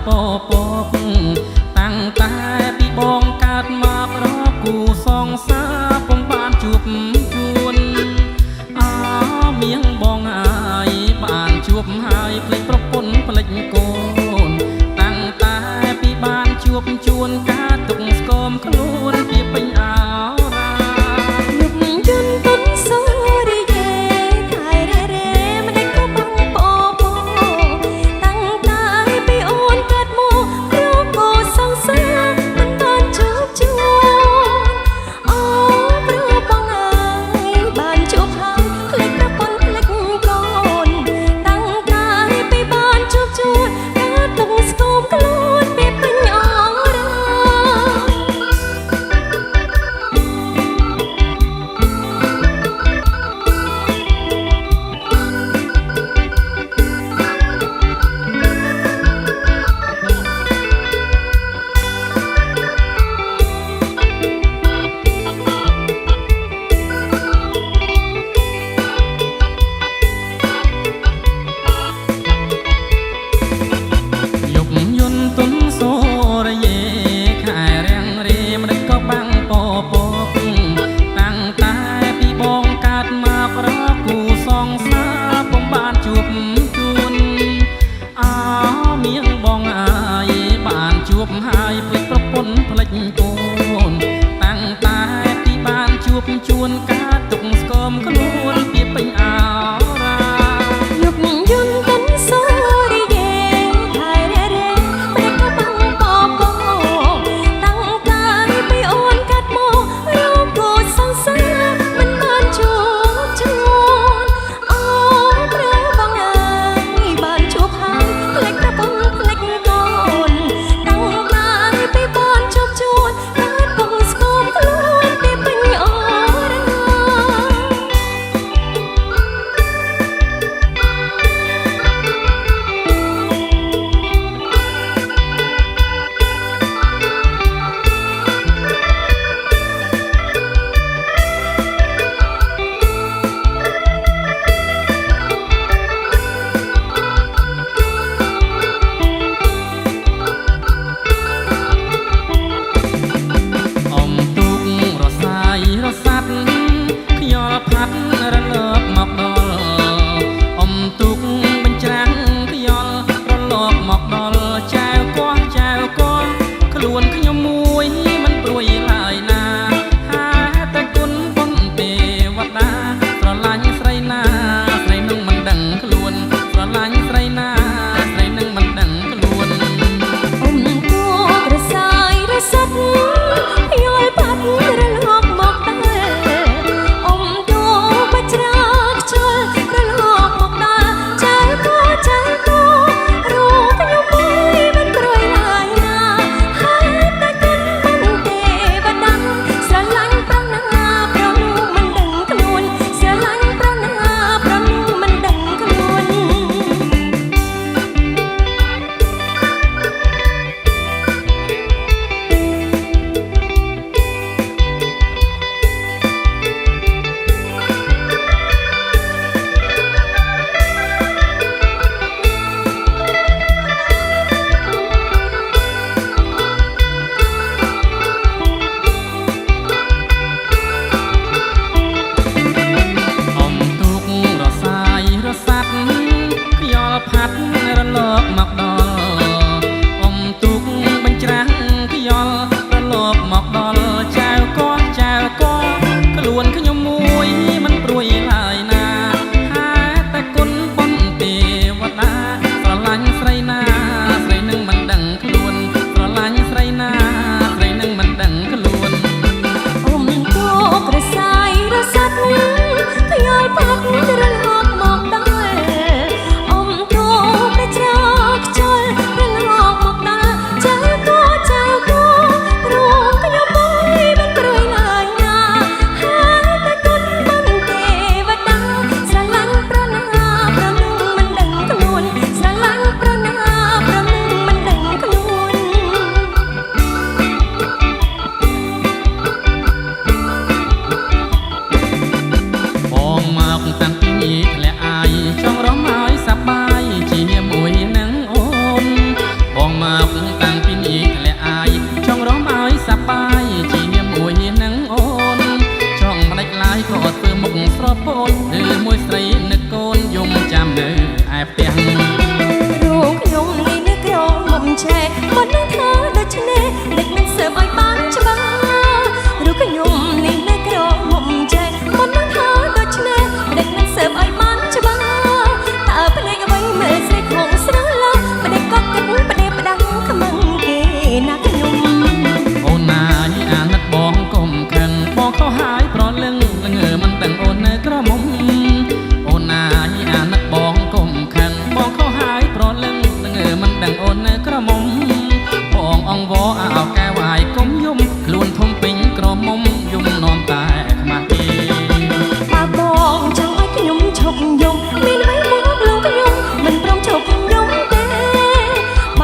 ពពកតាំងតែពីបងកើតមករកគូសងសាពុំបានជួបជួនអើមៀងបងអើយបានជួបហើយភ្លេចប្រពន្ធភ្លេចកូនតាំងតែពីបានជួបជួនការទុកស្គមខ្លួនពីពេញអោរាយុគយន្តទុនសូរីយេថៃរ៉េរ៉េមិនដេចក៏បងពពតាំងតែពីអូនកើតមក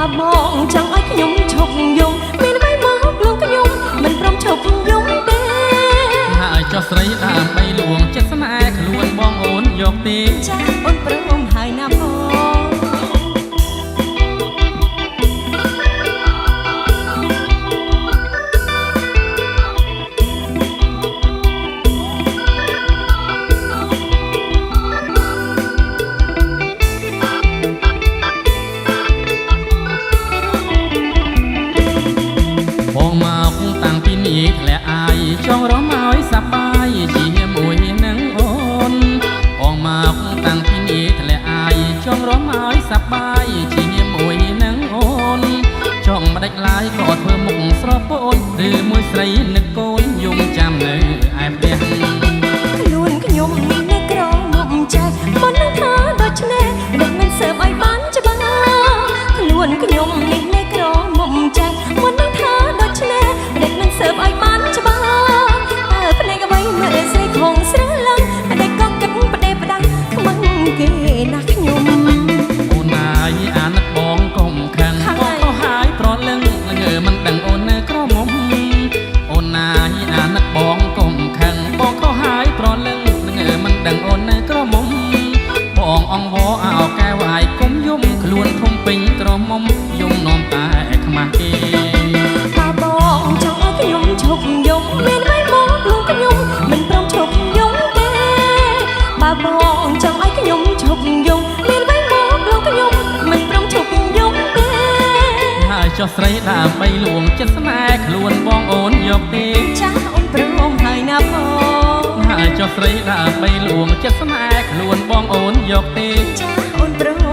បើបងចង់ឲ្យខ្ញុំឈប់យំមានអ្វីមកលួងខ្ញុំមិនព្រមឈប់យំទេ ហើយចុះស្រីដើម្បីលួងចិត្តស្នេហ៍ខ្លួនបងអូនយកទេ ចាអូនព្រមហើយណាបង បងមកតាំងពីនេះធ្លាក់អាយចង់រំឲ្យសប្បាយជាមួយនឹងអូនបងមកតាំងពីនេះធ្លាក់អាយចង់រំឲ្យសប្បាយជាមួយនឹងអូនចង់មិនដាច់ឡាយក៏ធ្វើមុខស្រពោនឬមួយស្រីនឹកកូនយំចាំនៅឯផ្ទះ ខ្លួនខ្ញុំនេះក្រមុំចាស់មិននឹងថាដូច្នេះមិនមិនសើបឲ្យបានច្បាស់ខ្លួនខ្ញុំនេះក្រមុំចាស់មិននឹងថាដូច្នេះមិនមិនសើបឲ្យបានច្បាស់តើភ្នែកអ្វីមើលស្រីខងស្រឡាំងតែក៏គិតប្រដេប្រដាំងខ្មាំងគេណាស់ខ្ញុំ អូនអាយអាណិតបងកុំខាំងបងខុសហើយប្រលឹងងើមិនដឹងអូននៅក្រមុំអូនអាយអាណិតបងកុំខាំងបងខុសហើយប្រលឹងងើមិនដឹងអូននៅក្រមុំបងអង្វរអោកែវអាយគុំយំខ្លួនធំពេញក្រមុំយំនាំតែខ្មាស់គេ បើបងចង់ឲ្យខ្ញុំឈប់យំមានអ្វីមកលួងខ្ញុំមិនព្រមឈប់យំទេបើបងចង់ឲ្យខ្ញុំឈប់យំមានអ្វីមកលួងខ្ញុំមិនព្រមឈប់យំទេ ហើយចុះស្រីដើម្បីលួងចិត្តស្នេហ៍ខ្លួនបងអូនយកទេ ចាស់អូនព្រមហើយណាបង ហើយចុះស្រីដើម្បីលួងចិត្តស្នេហ៍ខ្លួនបងអូនយកទេ ចាស់អូនព្រម